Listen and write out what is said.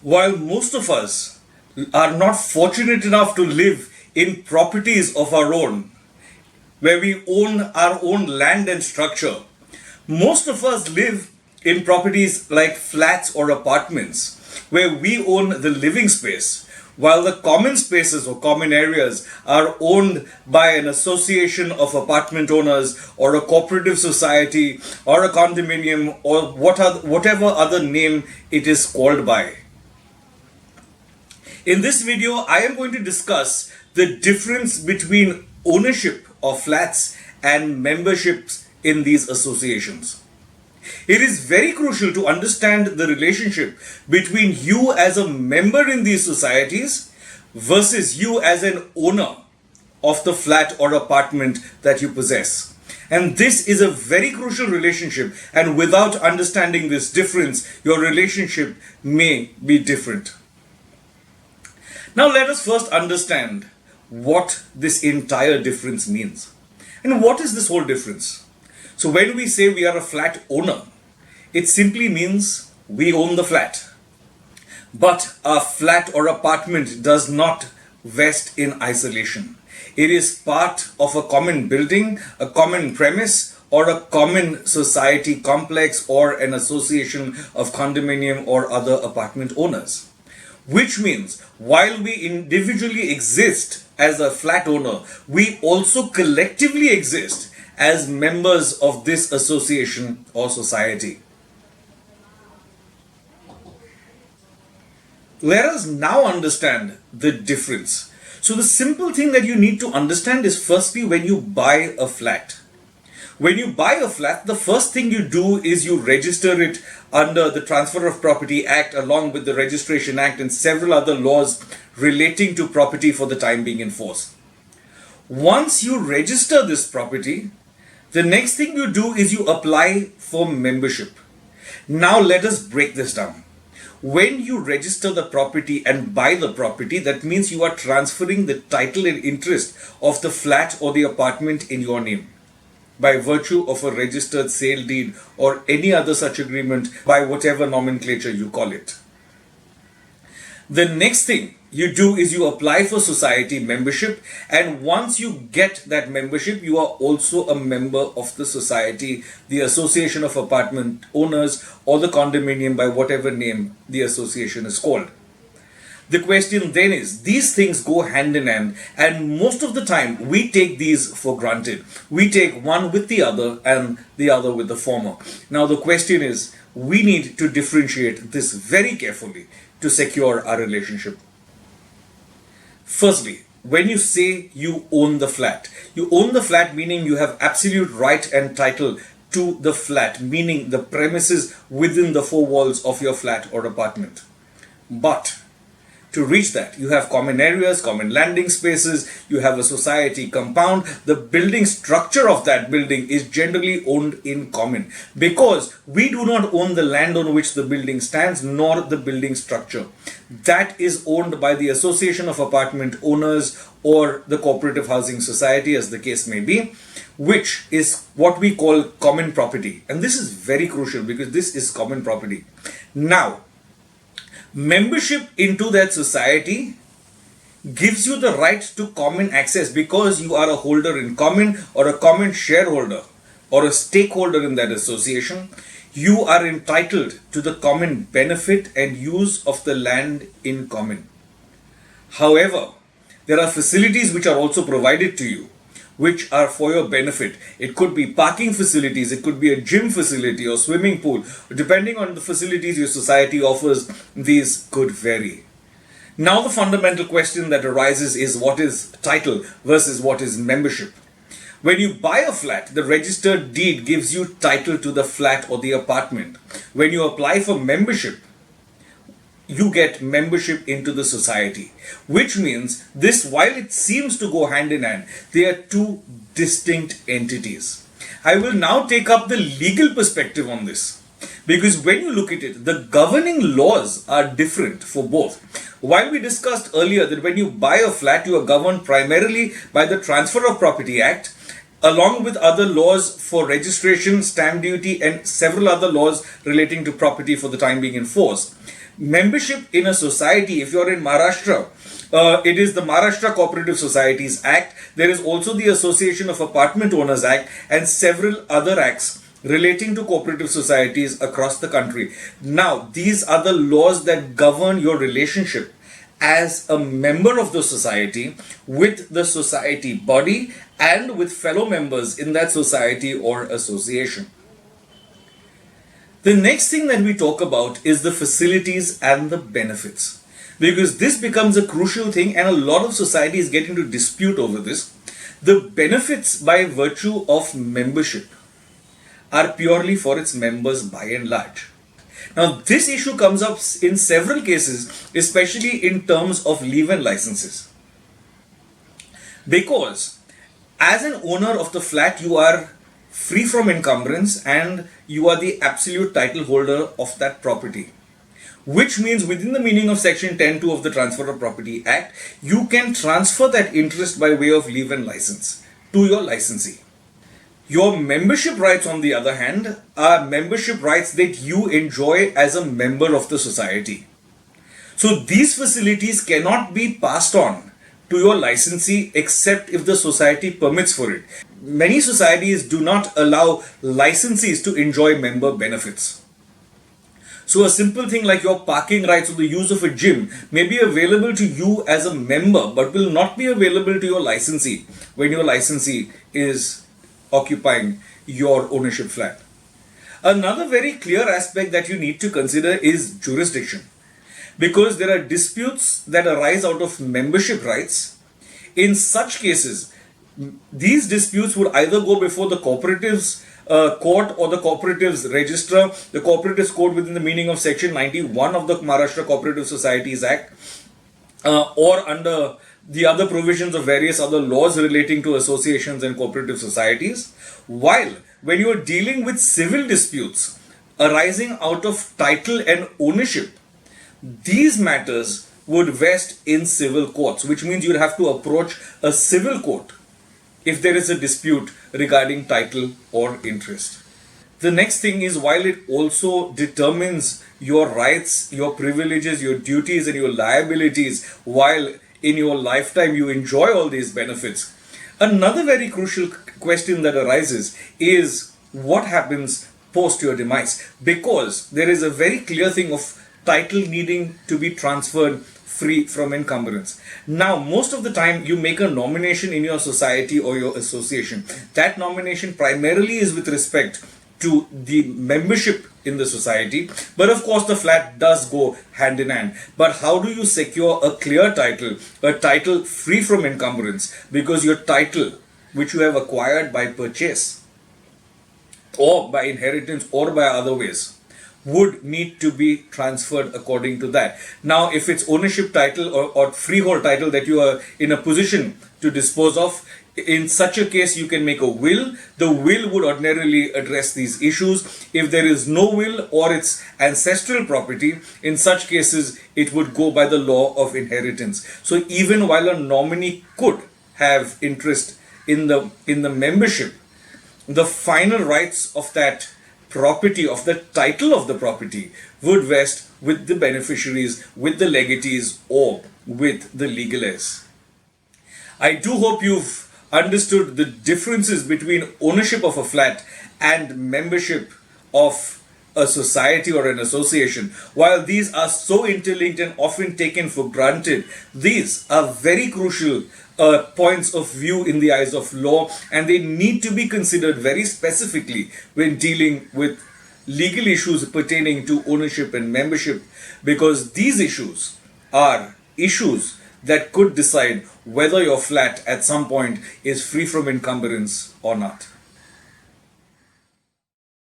While most of us are not fortunate enough to live in properties of our own, where we own our own land and structure, most of us live in properties like flats or apartments, where we own the living space, while the common spaces or common areas are owned by an association of apartment owners or a cooperative society or a condominium or whatever other name it is called by. In this video, I am going to discuss the difference between ownership of flats and memberships in these associations. It is very crucial to understand the relationship between you as a member in these societies versus you as an owner of the flat or apartment that you possess. And this is a very crucial relationship, and without understanding this difference, your relationship may be different. Now let us first understand what this entire difference means. And what is this whole difference? So when we say we are a flat owner, it simply means we own the flat. But a flat or apartment does not vest in isolation. It is part of a common building, a common premise, or a common society complex or an association of condominium or other apartment owners. Which means while we individually exist as a flat owner, we also collectively exist as members of this association or society. Let us now understand the difference. So the simple thing that you need to understand is, firstly, when you buy a flat. When you buy a flat, the first thing you do is you register it under the Transfer of Property Act along with the Registration Act and several other laws relating to property for the time being in force. Once you register this property, the next thing you do is you apply for membership. Now let us break this down. When you register the property and buy the property, that means you are transferring the title and interest of the flat or the apartment in your name by virtue of a registered sale deed or any other such agreement, by whatever nomenclature you call it. The next thing you do is you apply for society membership, and once you get that membership, you are also a member of the society, the association of apartment owners, or the condominium, by whatever name the association is called. The question then is, these things go hand in hand, and most of the time we take these for granted. We take one with the other and the other with the former. Now the question is, we need to differentiate this very carefully to secure our relationship. Firstly, when you say you own the flat meaning you have absolute right and title to the flat, meaning the premises within the four walls of your flat or apartment. But to reach that, you have common areas, common landing spaces, you have a society compound. The building structure of that building is generally owned in common, because we do not own the land on which the building stands, nor the building structure. That is owned by the association of apartment owners or the cooperative housing society, as the case may be, which is what we call common property. And this is very crucial because this is common property. Now, membership into that society gives you the right to common access, because you are a holder in common or a common shareholder or a stakeholder in that association. You are entitled to the common benefit and use of the land in common. However, there are facilities which are also provided to you, which are for your benefit. It could be parking facilities, it could be a gym facility or swimming pool. Depending on the facilities your society offers, these could vary. Now the fundamental question that arises is, what is title versus what is membership? When you buy a flat, the registered deed gives you title to the flat or the apartment. When you apply for membership, you get membership into the society, which means this, while it seems to go hand in hand, they are two distinct entities. I will now take up the legal perspective on this, because when you look at it, the governing laws are different for both. While we discussed earlier that when you buy a flat, you are governed primarily by the Transfer of Property Act, along with other laws for registration, stamp duty, and several other laws relating to property for the time being in force. Membership in a society, if you're in Maharashtra, it is the Maharashtra Cooperative Societies Act. There is also the Association of Apartment Owners Act and several other acts relating to cooperative societies across the country. Now, these are the laws that govern your relationship as a member of the society with the society body and with fellow members in that society or association. The next thing that we talk about is the facilities and the benefits, because this becomes a crucial thing and a lot of societies get into dispute over this. The benefits by virtue of membership are purely for its members by and large. Now, this issue comes up in several cases, especially in terms of leave-in licenses. Because as an owner of the flat, you are free from encumbrance and you are the absolute title holder of that property. Which means within the meaning of section 10(2) of the Transfer of Property Act, you can transfer that interest by way of leave-in license to your licensee. Your membership rights, on the other hand, are membership rights that you enjoy as a member of the society. So these facilities cannot be passed on to your licensee except if the society permits for it. Many societies do not allow licensees to enjoy member benefits. So a simple thing like your parking rights or the use of a gym may be available to you as a member but will not be available to your licensee when your licensee is occupying your ownership flat. Another very clear aspect that you need to consider is jurisdiction, because there are disputes that arise out of membership rights. In such cases, these disputes would either go before the cooperatives court or the cooperatives registrar, the cooperatives code within the meaning of section 91 of the Maharashtra Cooperative Societies Act, or under the other provisions of various other laws relating to associations and cooperative societies. While when you are dealing with civil disputes arising out of title and ownership, these matters would vest in civil courts, which means you'd have to approach a civil court if there is a dispute regarding title or interest. The next thing is, while it also determines your rights, your privileges, your duties, and your liabilities, while in your lifetime you enjoy all these benefits, another very crucial question that arises is what happens post your demise, because there is a very clear thing of title needing to be transferred free from encumbrance. Now, most of the time you make a nomination in your society or your association. That nomination primarily is with respect to the membership in the society, but of course the flat does go hand in hand. But how do you secure a clear title, a title free from encumbrance? Because your title, which you have acquired by purchase or by inheritance or by other ways, would need to be transferred according to that. Now, if it's ownership title or freehold title that you are in a position to dispose of, in such a case you can make a will. The will would ordinarily address these issues. If there is no will or it's ancestral property, in such cases it would go by the law of inheritance. So even while a nominee could have interest in the membership, the final rights of that property, of the title of the property, would vest with the beneficiaries, with the legatees, or with the legal heirs. I do hope you've understood the differences between ownership of a flat and membership of a society or an association. While these are so interlinked and often taken for granted, these are very crucial points of view in the eyes of law, and they need to be considered very specifically when dealing with legal issues pertaining to ownership and membership, because these issues are issues that could decide whether your flat at some point is free from encumbrance or not.